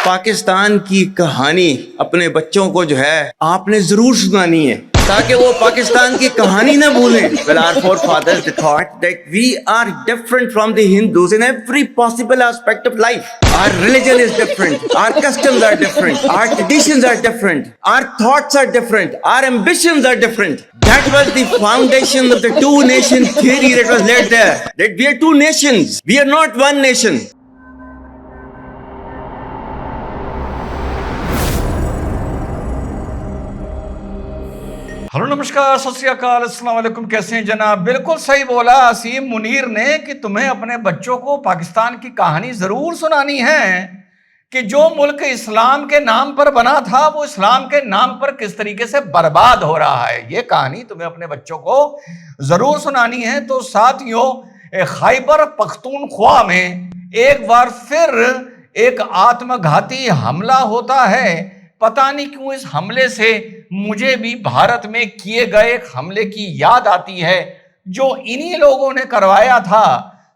पाकिस्तान की कहानी अपने बच्चों को जो है आपने जरूर सुनानी है ताकि वो पाकिस्तान की कहानी ना भूलें. Well, our forefathers thought that we are different from the Hindus in every possible aspect of life. Our religion is different. Our customs are different. Our traditions are different. Our thoughts are different. Our ambitions are different. That was the foundation of the two-nation theory that was laid there. That we are two nations. We are not one nation. Hello नमस्कार सत श्री अकाल अस्सलाम वालेकुम. कैसे हैं जनाब? बिल्कुल सही बोला असीम मुनीर ने कि तुम्हें अपने बच्चों को पाकिस्तान की कहानी जरूर सुनानी है कि जो मुल्क इस्लाम के नाम पर बना था वो इस्लाम के नाम पर किस तरीके से बर्बाद हो रहा है. ये कहानी तुम्हें अपने बच्चों को जरूर सुनानी है. तो साथियों, खैबर पख्तूनख्वा में एक बार फिर एक आत्मघाती हमला होता है. पता नहीं क्यों इस हमले से मुझे भी भारत में किए गए एक हमले की याद आती है जो इन्हीं लोगों ने करवाया था.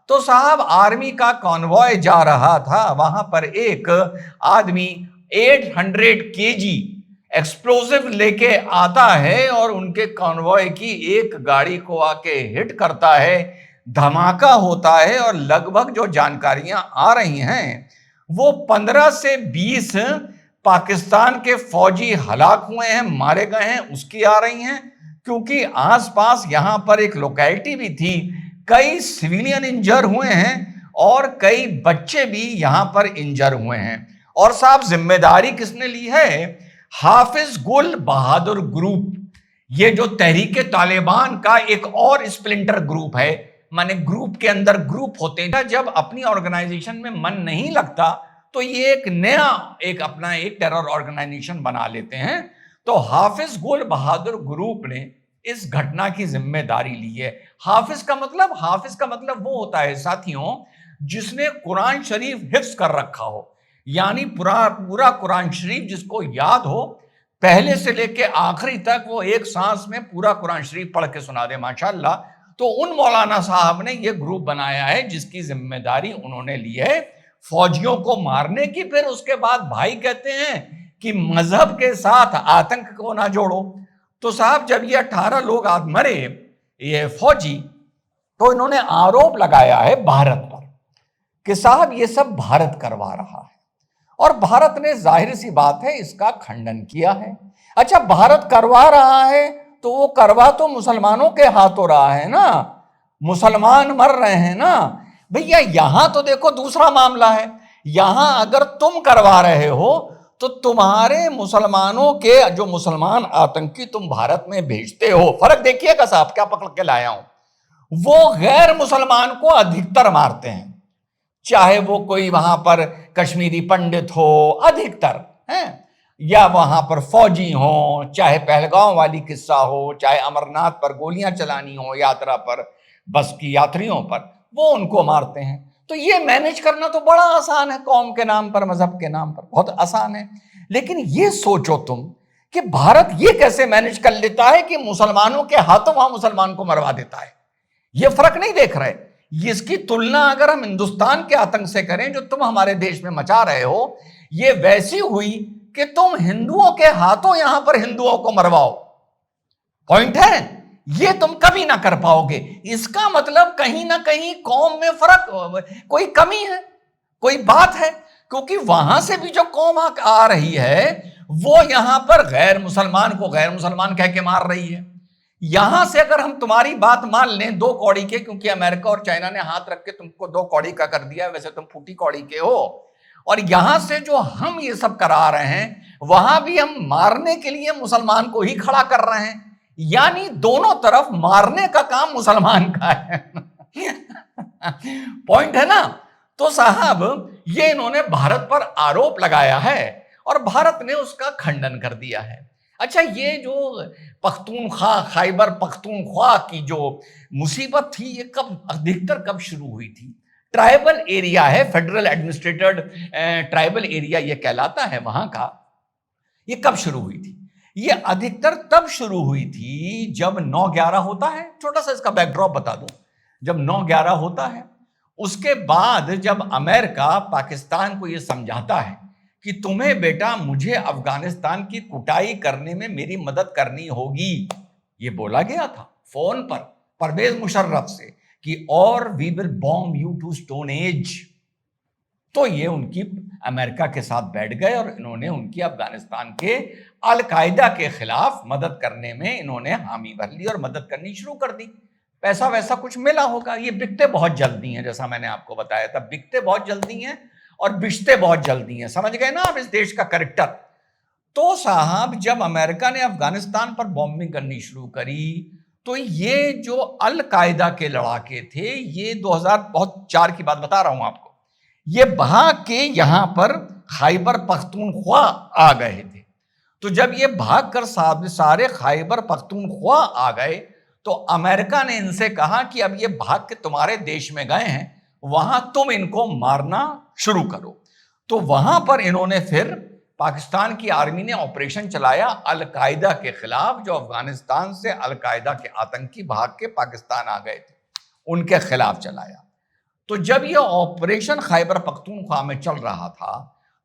तो साहब, आर्मी का कॉन्वॉय जा रहा था, वहां पर एक आदमी 800 केजी एक्सप्लोसिव लेके आता है और उनके कॉन्वॉय की एक गाड़ी को आके हिट करता है. धमाका होता है और लगभग जो जानकारियां आ रही हैं वो 15 से 20 पाकिस्तान के फौजी हलाक हुए हैं, मारे गए हैं, उसकी आ रही हैं. क्योंकि आसपास यहां पर एक लोकेलिटी भी थी, कई सिविलियन इंजर हुए हैं और कई बच्चे भी यहां पर इंजर हुए हैं. और साहब, जिम्मेदारी किसने ली है? हाफिज गुल बहादुर ग्रुप. ये जो तहरीके तालिबान का एक और स्प्लिंटर ग्रुप है, माने ग्रुप के अंदर ग्रुप होते हैं. जब अपनी ऑर्गेनाइजेशन में मन नहीं लगता तो ये एक नया अपना एक टेरर ऑर्गेनाइजेशन बना लेते हैं. तो हाफिज गुल बहादुर ग्रुप ने इस घटना की जिम्मेदारी ली है. हाफिज का मतलब वो होता है साथियों जिसने कुरान शरीफ हिफ्ज कर रखा हो, यानी पूरा कुरान शरीफ जिसको याद हो, पहले से लेके आखिरी तक वो एक सांस में पूरा कुरान शरीफ पढ़ के सुना दे माशाल्लाह. तो उन मौलाना साहब ने ये ग्रुप बनाया है जिसकी जिम्मेदारी उन्होंने ली है फौजियों को मारने की. फिर उसके बाद भाई कहते हैं कि मजहब के साथ आतंक को ना जोड़ो. तो साहब, जब ये 18 लोग आज मरे ये फौजी, तो इन्होंने आरोप लगाया है भारत पर कि साहब ये सब भारत करवा रहा है. और भारत ने जाहिर सी बात है इसका खंडन किया है. अच्छा, भारत करवा रहा है तो वो करवा तो मुसलमानों के हाथों रहा है ना, मुसलमान मर रहे हैं ना भैया. यहां तो देखो दूसरा मामला है. यहां अगर तुम करवा रहे हो तो तुम्हारे मुसलमानों के जो मुसलमान आतंकी तुम भारत में भेजते हो, फर्क देखिएगा साहब, क्या पकड़ के लाया हूं, वो गैर मुसलमान को अधिकतर मारते हैं. चाहे वो कोई वहां पर कश्मीरी पंडित हो, अधिकतर हैं, या वहां पर फौजी हो, चाहे पहलगांव वाली किस्सा हो, चाहे अमरनाथ पर गोलियां चलानी हो यात्रा पर, बस की यात्रियों पर, वो उनको मारते हैं. तो ये मैनेज करना तो बड़ा आसान है, कौम के नाम पर, मजहब के नाम पर, बहुत आसान है. लेकिन ये सोचो तुम कि भारत ये कैसे मैनेज कर लेता है कि मुसलमानों के हाथों वहां मुसलमान को मरवा देता है. ये फर्क नहीं देख रहे. इसकी तुलना अगर हम हिंदुस्तान के आतंक से करें जो तुम हमारे देश में मचा रहे हो, ये वैसी हुई कि तुम हिंदुओं के हाथों यहां पर हिंदुओं को मरवाओ. पॉइंट है, ये तुम कभी ना कर पाओगे. इसका मतलब कहीं ना कहीं कौम में फर्क, कोई कमी है, कोई बात है. क्योंकि वहां से भी जो कौम आ रही है वो यहां पर गैर मुसलमान को गैर मुसलमान कह के मार रही है. यहां से अगर हम तुम्हारी बात मान लें 2 कौड़ी के, क्योंकि अमेरिका और चाइना ने हाथ रख के तुमको 2 कौड़ी का कर दिया, वैसे तुम फूटी कौड़ी के हो, और यहां से जो हम ये सब करा रहे हैं वहां भी हम मारने के लिए मुसलमान को ही खड़ा कर रहे हैं. यानी दोनों तरफ मारने का काम मुसलमान का है. पॉइंट है ना. तो साहब, ये इन्होंने भारत पर आरोप लगाया है और भारत ने उसका खंडन कर दिया है. अच्छा, ये जो खैबर पख्तूनख्वा की जो मुसीबत थी, ये अधिकतर कब शुरू हुई थी? ट्राइबल एरिया है, फेडरल एडमिनिस्ट्रेटेड ट्राइबल एरिया ये कहलाता है वहां का. ये कब शुरू हुई थी? ये अधिकतर तब शुरू हुई थी जब 9/11 होता है. छोटा सा इसका बैकड्रॉप बता दूं. जब 9/11 होता है, उसके बाद जब अमेरिका पाकिस्तान को ये समझाता है कि तुम्हें बेटा मुझे अफगानिस्तान की कुटाई करने में मेरी मदद करनी होगी। ये बोला गया था फोन पर परवेज मुशर्रफ से कि और we will bomb you to stone age. तो ये उनकी अमेरिका के साथ बैठ गए और इन्होंने उनकी अफगानिस्तान के अल कायदा के खिलाफ मदद करने में इन्होंने हामी भर ली और मदद करनी शुरू कर दी। पैसा वैसा कुछ मिला होगा। ये बिकते बहुत जल्दी हैं, जैसा मैंने आपको बताया था, बिकते बहुत जल्दी हैं और बिचते बहुत जल्दी हैं। समझ गए ना आप इस देश का कैरेक्टर। तो साहब जब अमेरिका ने अफगानिस्तान पर बॉम्बिंग करनी शुरू करी तो ये जो अल कायदा के लड़ाके थे, ये 2004 की बात बता रहा हूं आपको, ये भाग के यहां पर खैबर पख्तूनख्वा आ गए थे। तो जब ये भाग कर सारे खैबर पख्तूनख्वा आ गए तो अमेरिका ने इनसे कहा कि अब ये भाग के तुम्हारे देश में गए हैं, वहां तुम इनको मारना शुरू करो। तो वहां पर इन्होंने फिर पाकिस्तान की आर्मी ने ऑपरेशन चलाया अल कायदा के खिलाफ, जो अफगानिस्तान से अल कायदा के आतंकी भाग के पाकिस्तान आ गए थे, उनके खिलाफ चलाया। तो जब यह ऑपरेशन खैबर पख्तूनख्वा में चल रहा था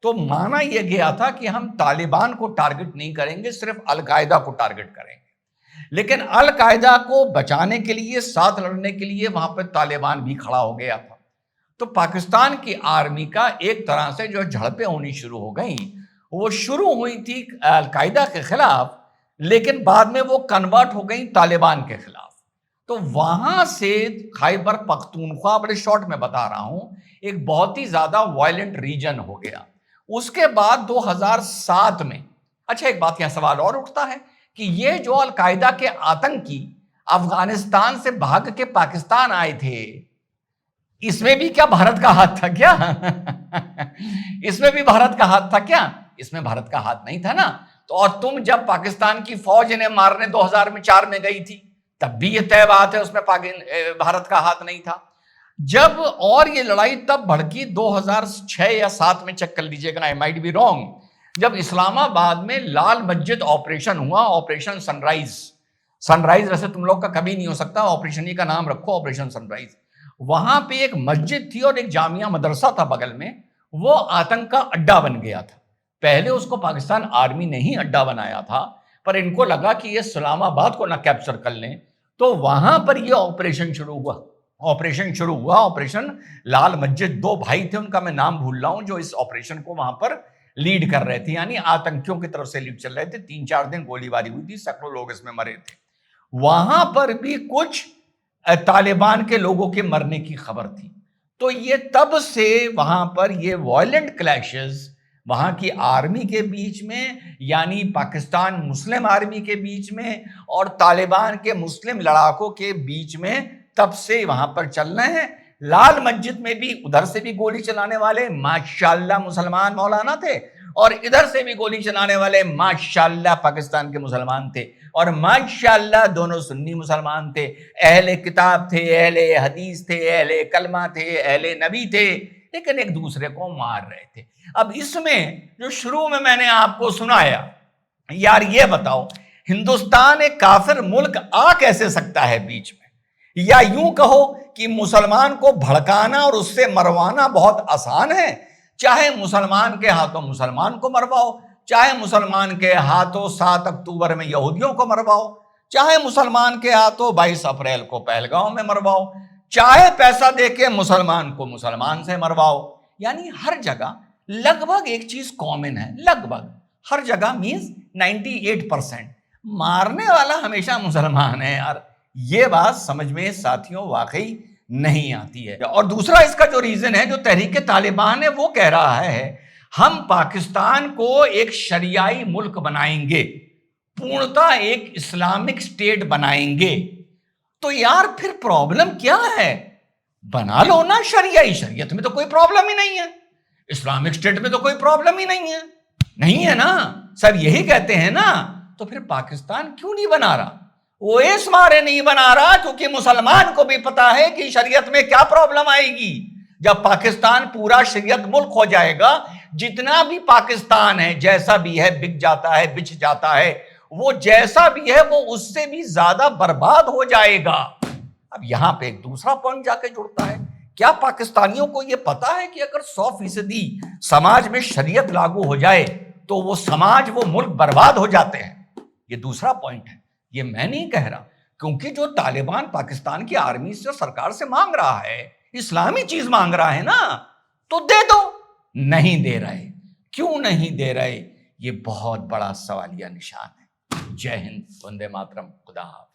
तो माना यह गया था कि हम तालिबान को टारगेट नहीं करेंगे, सिर्फ अल कायदा को टारगेट करेंगे। लेकिन अल कायदा को बचाने के लिए, साथ लड़ने के लिए वहां पर तालिबान भी खड़ा हो गया था। तो पाकिस्तान की आर्मी का एक तरह से जो झड़पें होनी शुरू हो गई, वो शुरू हुई थी अल कायदा के खिलाफ, लेकिन बाद में वो कन्वर्ट हो गई तालिबान के खिलाफ। तो वहां से खैबर पख्तूनख्वा, बड़े शॉर्ट में बता रहा हूं, एक बहुत ही ज्यादा वायलेंट रीजन हो गया। उसके बाद 2007 में, अच्छा एक बात यहां सवाल और उठता है कि ये जो अल कायदा के आतंकी अफगानिस्तान से भाग के पाकिस्तान आए थे, इसमें भी क्या भारत का हाथ था क्या? इसमें भी भारत का हाथ था क्या? इसमें भारत का हाथ नहीं था ना। तो और तुम जब पाकिस्तान की फौज इन्हें मारने 2004 में गई थी, तब भी ये तय बात है उसमें भारत का हाथ नहीं था। जब और ये लड़ाई तब भड़की 2006 या 7 में, चेक कर लीजिएगा, आई माइट बी रॉन्ग, जब इस्लामाबाद में लाल मस्जिद ऑपरेशन हुआ, ऑपरेशन सनराइज। सनराइज वैसे तुम लोग का कभी नहीं हो सकता, ऑपरेशन ही का नाम रखो ऑपरेशन सनराइज। वहां पे एक मस्जिद थी और एक जामिया मदरसा था बगल में, वो आतंक का अड्डा बन गया था। पहले उसको पाकिस्तान आर्मी ने ही अड्डा बनाया था, पर इनको लगा कि ये इस्लामाबाद को ना कैप्चर कर लें, तो वहां पर ये ऑपरेशन शुरू हुआ। ऑपरेशन लाल मस्जिद। 2 भाई थे, उनका मैं नाम भूल रहा हूं, जो इस ऑपरेशन को वहां पर लीड कर रहे थे, यानी आतंकियों की तरफ से लीड चल रहे थे। 3-4 दिन गोलीबारी हुई थी, सैकड़ों लोग इसमें मरे थे। वहां पर भी कुछ तालिबान के लोगों के मरने की खबर थी। तो ये तब से वहां पर ये वायलेंट क्लैशेस वहां की आर्मी के बीच में, यानी पाकिस्तान मुस्लिम आर्मी के बीच में और तालिबान के मुस्लिम लड़ाकों के बीच में, तब से वहां पर चल रहे हैं। लाल मस्जिद में भी उधर से भी गोली चलाने वाले माशाल्लाह मुसलमान मौलाना थे, और इधर से भी गोली चलाने वाले माशाल्लाह पाकिस्तान के मुसलमान थे, और माशाल्लाह दोनों सुन्नी मुसलमान थे, अहले किताब थे, अहले हदीस थे, अहले कलमा थे, अहले नबी थे, लेकिन एक दूसरे को मार रहे थे। अब इसमें जो शुरू में मैंने आपको सुनाया, यार ये बताओ, हिंदुस्तान एक काफिर मुल्क आ कैसे सकता है बीच में? या यूं कहो कि मुसलमान को भड़काना और उससे मरवाना बहुत आसान है। चाहे मुसलमान के हाथों मुसलमान को मरवाओ, चाहे मुसलमान के हाथों 7 अक्टूबर में यहूदियों को मरवाओ, चाहे मुसलमान के हाथों 22 अप्रैल को पहलगांव में मरवाओ, चाहे पैसा देके मुसलमान को मुसलमान से मरवाओ। यानी हर जगह लगभग एक चीज कॉमन है, लगभग हर जगह मींस 98%, मारने वाला हमेशा मुसलमान है यार। ये बात समझ में साथियों वाकई नहीं आती है। और दूसरा इसका जो रीजन है, जो तहरीके तालिबान है वो कह रहा है हम पाकिस्तान को एक शरियाई मुल्क बनाएंगे, पूर्णतः एक इस्लामिक स्टेट बनाएंगे। तो यार फिर प्रॉब्लम क्या है? बना लो ना शरियाई, शरीयत में तो कोई प्रॉब्लम ही नहीं है, इस्लामिक स्टेट में तो कोई प्रॉब्लम ही नहीं है ना, सब यही कहते हैं ना। तो फिर पाकिस्तान क्यों नहीं बना रहा? वो इस मारे नहीं बना रहा क्योंकि मुसलमान को भी पता है कि शरीयत में क्या प्रॉब्लम आएगी। जब पाकिस्तान पूरा शरीयत मुल्क हो जाएगा, जितना भी पाकिस्तान है, जैसा भी है, बिक जाता है, बिछ जाता है, वो जैसा भी है वो उससे भी ज्यादा बर्बाद हो जाएगा। अब यहां पे एक दूसरा पॉइंट जाके जुड़ता है, क्या पाकिस्तानियों को यह पता है कि अगर 100% समाज में शरीयत लागू हो जाए तो वो समाज, वो मुल्क बर्बाद हो जाते हैं? ये दूसरा पॉइंट है, ये मैं नहीं कह रहा, क्योंकि जो तालिबान पाकिस्तान की आर्मी से, सरकार से मांग रहा है, इस्लामी चीज मांग रहा है ना, तो दे दो। नहीं दे रहे, क्यों नहीं दे रहे? ये बहुत बड़ा सवालिया निशान है। जय हिंद, वंदे मातरम, खुदा हाफिज।